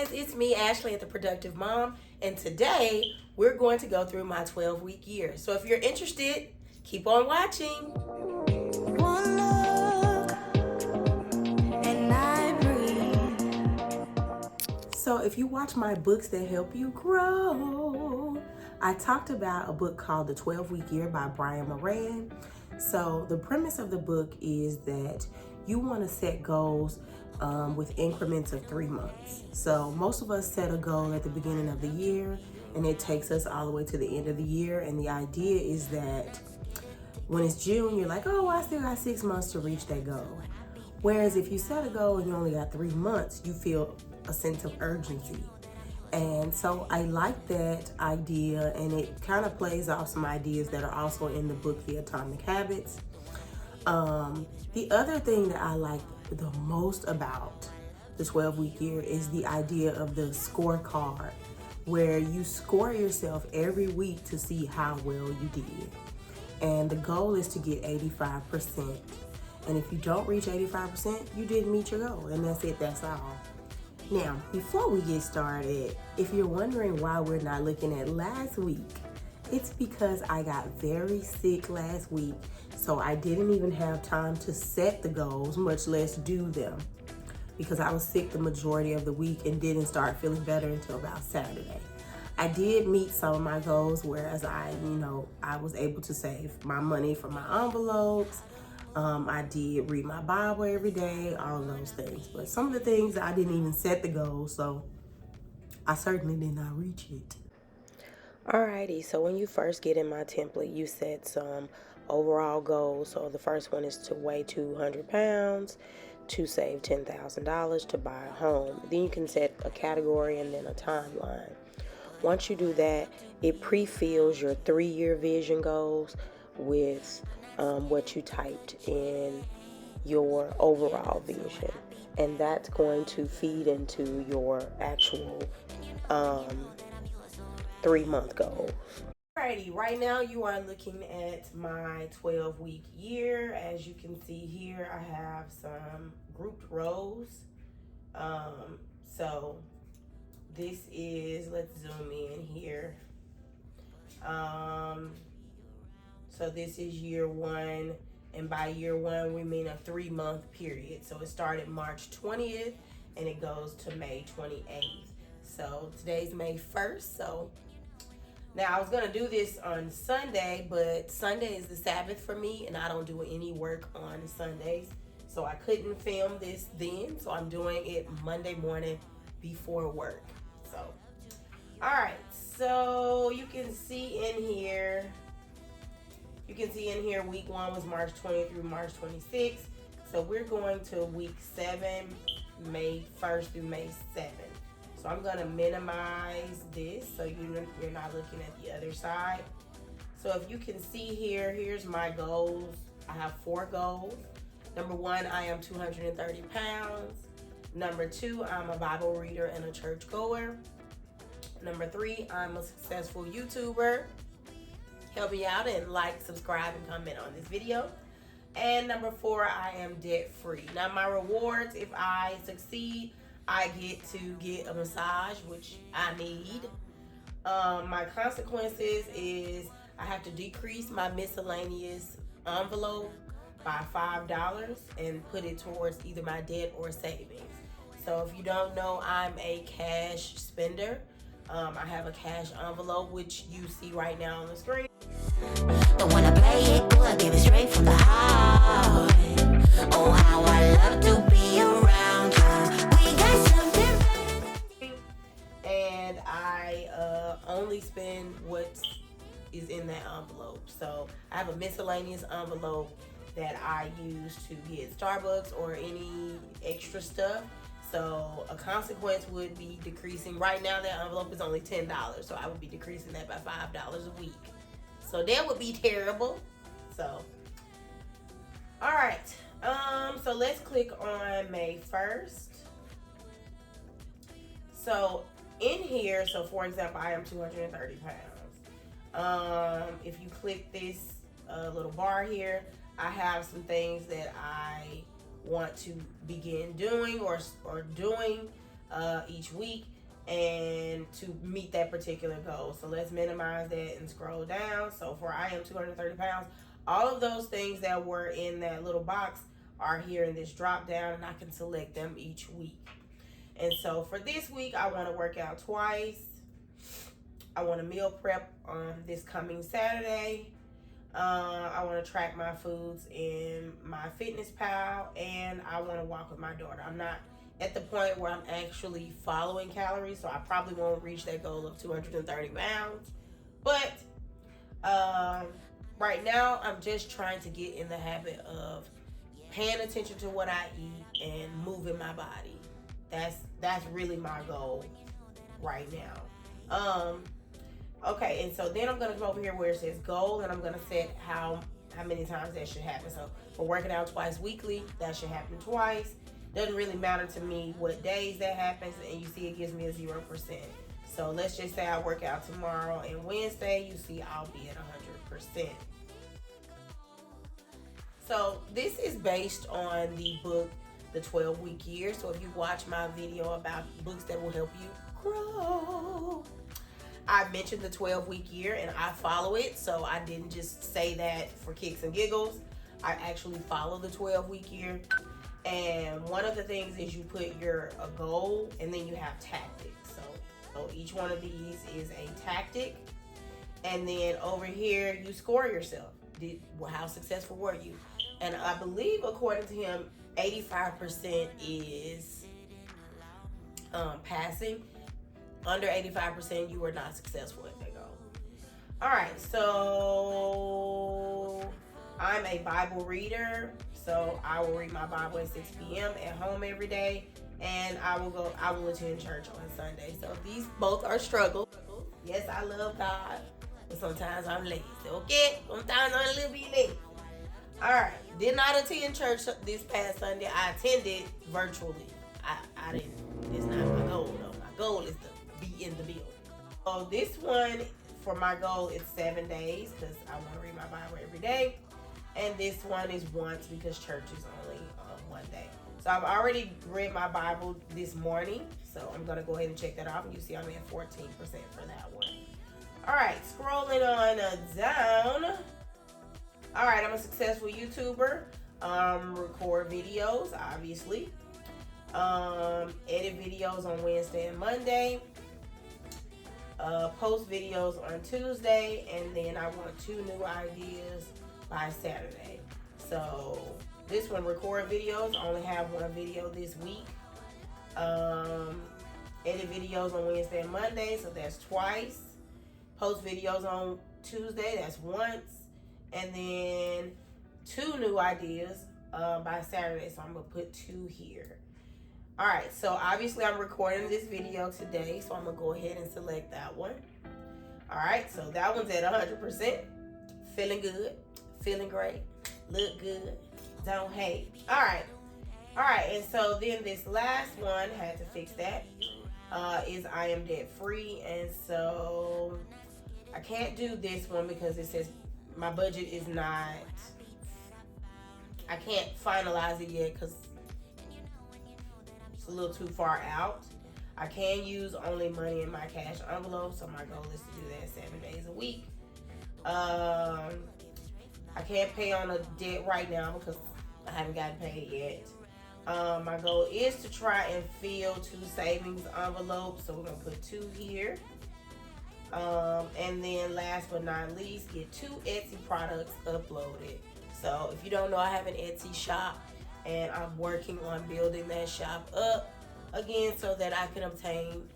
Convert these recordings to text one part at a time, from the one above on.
guys, it's me, Ashley, at The Productive Mom, and today we're going to go through my 12-week year. So if you're interested, keep on watching. One look, and I breathe. So if you watch my books that help you grow, I talked about a book called The 12-Week Year by Brian Moran. So the premise of the book is that you want to set goals with increments of 3 months. So most of us set a goal at the beginning of the year and it takes us all the way to the end of the year. And the idea is that when it's June, you're like, oh, I still got 6 months to reach that goal. Whereas if you set a goal and you only got 3 months, you feel a sense of urgency. And so I like that idea, and it kind of plays off some ideas that are also in the book, The Atomic Habits. The other thing that I like the most about the 12-week year is the idea of the scorecard, where you score yourself every week to see how well you did. And the goal is to get 85%. And if you don't reach 85%, you didn't meet your goal, and that's it, that's all. Now, before we get started, if you're wondering why we're not looking at last week, it's because I got very sick last week, so I didn't even have time to set the goals, much less do them, because I was sick the majority of the week and didn't start feeling better until about Saturday. I did meet some of my goals, whereas I was able to save my money for my envelopes. I did read my Bible every day, all of those things. But some of the things I didn't even set the goal, so I certainly did not reach it. Alrighty, so when you first get in my template, you set some overall goals. So the first one is to weigh 200 pounds, to save $10,000, to buy a home. Then you can set a category and then a timeline. Once you do that, it pre-fills your 3-year vision goals with what you typed in your overall vision. And that's going to feed into your actual 3-month goals. Alrighty, right now you are looking at my 12-week year. As you can see here, I have some grouped rows. So this is, let's zoom in here. So this is year 1, and by year 1 we mean a 3-month period. So it started March 20th and it goes to May 28th. So today's May 1st. So now I was gonna do this on Sunday, but Sunday is the Sabbath for me and I don't do any work on Sundays. So I couldn't film this then, so I'm doing it Monday morning before work. So, all right, so you can see in here, week 1 was March 20th through March 26th. So we're going to week 7, May 1st through May 7th. So I'm gonna minimize this so you're not looking at the other side. So if you can see here, here's my goals. I have 4 goals. Number 1, I am 230 pounds. Number 2, I'm a Bible reader and a church goer. Number 3, I'm a successful YouTuber. Help me out and like, subscribe, and comment on this video. And number 4, I am debt free. Now my rewards, if I succeed, I get to get a massage, which I need. My consequences is I have to decrease my miscellaneous envelope by $5 and put it towards either my debt or savings. So if you don't know, I'm a cash spender. I have a cash envelope, which you see right now on the screen. Don't wanna play it, I give it straight from the heart. Oh, how I love to be around you. We got something. And I only spend what is in that envelope. So I have a miscellaneous envelope that I use to get Starbucks or any extra stuff. So a consequence would be decreasing. Right now that envelope is only $10, so I would be decreasing that by $5 a week. So that would be terrible. So, all right. So let's click on May 1st. So in here, so for example, I am 230 pounds. If you click this little bar here, I have some things that I want to begin doing or doing. each week and to meet that particular goal. So let's minimize that and scroll down. So for I am 230 pounds, all of those things that were in that little box are here in this drop down, and I can select them each week. And so for this week, I want to work out twice. I want to meal prep on this coming Saturday. I want to track my foods in MyFitnessPal, and I want to walk with my daughter. I'm not at the point where I'm actually following calories, so I probably won't reach that goal of 230 pounds. But right now, I'm just trying to get in the habit of paying attention to what I eat and moving my body. That's really my goal right now. Okay, and so then I'm gonna come over here where it says goal, and I'm gonna set how many times that should happen. So for working out twice weekly, that should happen twice. Doesn't really matter to me what days that happens, and you see it gives me a 0%. So let's just say I work out tomorrow and Wednesday, you see I'll be at 100%. So this is based on the book, The 12-Week Year. So if you watch my video about books that will help you grow, I mentioned the 12-week year and I follow it. So I didn't just say that for kicks and giggles. I actually follow the 12-week year. And one of the things is you put a goal, and then you have tactics. So each one of these is a tactic. And then over here, you score yourself. How successful were you? And I believe, according to him, 85% is passing. Under 85%, you are not successful at that goal. All right, so I'm a Bible reader. So I will read my Bible at 6 p.m. at home every day, and I will attend church on Sunday. So these both are struggles. Yes, I love God, but sometimes I'm lazy. Okay, sometimes I'm a little bit lazy. All right, did not attend church this past Sunday. I attended virtually. I didn't. It's not my goal though. My goal is to be in the building. So this one, for my goal, it's 7 days because I want to read my Bible every day. And this one is once because church is only one day. So I've already read my Bible this morning. So I'm going to go ahead and check that off. And you see I'm at 14% for that one. All right, scrolling on down. All right, I'm a successful YouTuber. Record videos, obviously. Edit videos on Wednesday and Monday. Post videos on Tuesday. And then I want 2 new ideas by Saturday. So this one, record videos, I only have 1 video this week. Edit videos on Wednesday and Monday, so that's twice. Post videos on Tuesday, that's once. And then 2 new ideas by Saturday, so I'm gonna put 2 here. All right, so obviously I'm recording this video today, so I'm gonna go ahead and select that one. All right, so that one's at 100%. Feeling good. Feeling great, look good, don't hate. All right, and so then this last one, had to fix that, is I am debt free. And so I can't do this one because it says my budget is not, I can't finalize it yet because it's a little too far out. I can use only money in my cash envelope, so my goal is to do that 7 days a week. I can't pay on a debt right now because I haven't gotten paid yet. My goal is to try and fill 2 savings envelopes, so we're gonna put 2 here. And then last but not least, get 2 Etsy products uploaded. So if you don't know, I have an Etsy shop, and I'm working on building that shop up again so that I can obtain,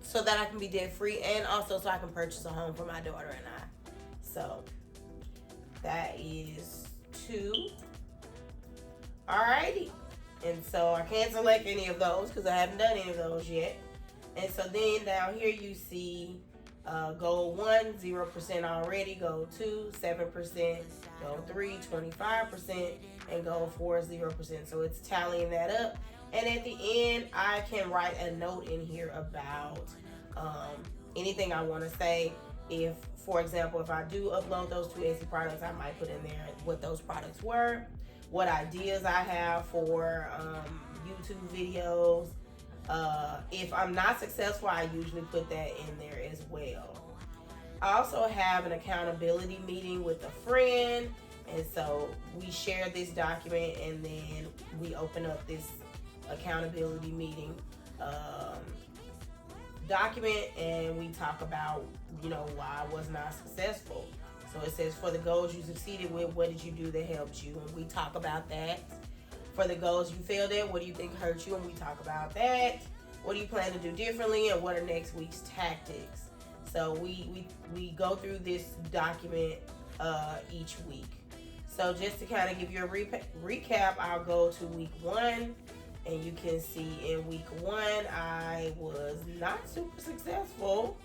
so that I can be debt free, and also so I can purchase a home for my daughter and I. So that is 2. Alrighty. And so I can't select any of those because I haven't done any of those yet. And so then down here you see goal 1, 0% already, goal 2, 7%, goal 3, 25%, and goal 4, 0%. So it's tallying that up. And at the end, I can write a note in here about anything I want to say. If, for example, if I do upload those 2 Etsy products, I might put in there what those products were, what ideas I have for YouTube videos, If I'm not successful, I usually put that in there as well. I also have an accountability meeting with a friend, and so we share this document, and then we open up this accountability meeting document, and we talk about, why I was not successful. So it says, for the goals you succeeded with, what did you do that helped you? And we talk about that. For the goals you failed at, what do you think hurt you? And we talk about that. What do you plan to do differently? And what are next week's tactics? So we go through this document each week. So just to kind of give you a recap, I'll go to week 1. And you can see in week 1, I was not super successful.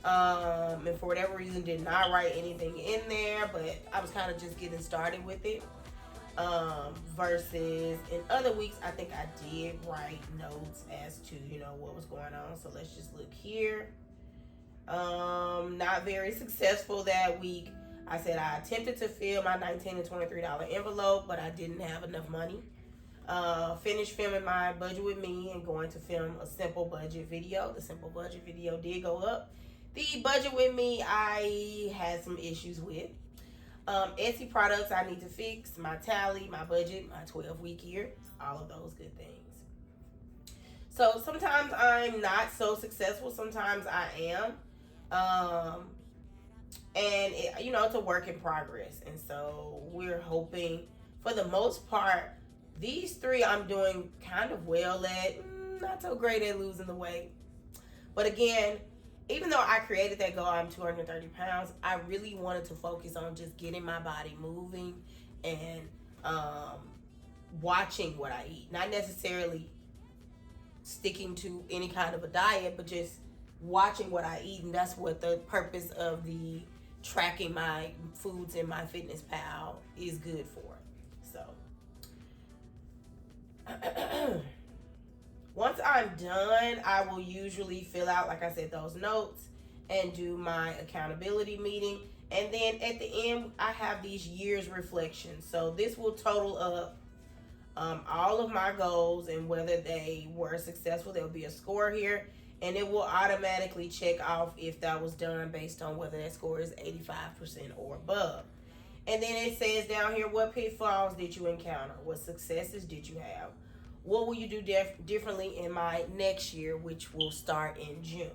And for whatever reason, did not write anything in there, but I was kind of just getting started with it. Versus in other weeks, I think I did write notes as to, what was going on. So let's just look here. Not very successful that week. I said I attempted to fill my $19 and $23 envelope, but I didn't have enough money. Finished filming my budget with me and going to film a simple budget video. The simple budget video did go up. The budget with me, I had some issues with. Etsy products I need to fix, my tally, my budget, my 12-week year, all of those good things. So sometimes I'm not so successful, sometimes I am. And it's a work in progress. And so we're hoping, for the most part, these 3 I'm doing kind of well at, not so great at losing the weight. But again, even though I created that goal, I'm 230 pounds, I really wanted to focus on just getting my body moving and watching what I eat. Not necessarily sticking to any kind of a diet, but just watching what I eat. And that's what the purpose of the tracking my foods in MyFitnessPal is good for. So once I'm done, I will usually fill out, like I said, those notes and do my accountability meeting. And then at the end, I have these year's reflections. So this will total up all of my goals, and whether they were successful, there'll be a score here. And it will automatically check off if that was done based on whether that score is 85% or above. And then it says down here, what pitfalls did you encounter? What successes did you have? What will you do differently in my next year, which will start in June?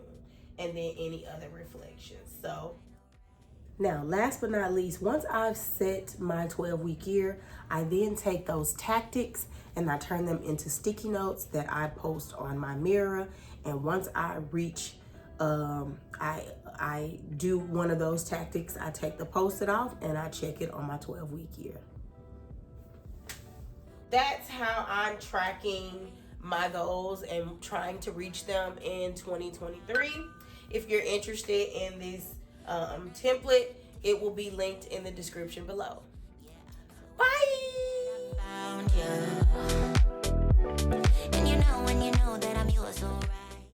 And then any other reflections. So now, last but not least, once I've set my 12-week year, I then take those tactics and I turn them into sticky notes that I post on my mirror. And once I reach, I do one of those tactics, I take the post-it off and I check it on my 12-week year. That's how I'm tracking my goals and trying to reach them in 2023. If you're interested in this template, it will be linked in the description below. Bye!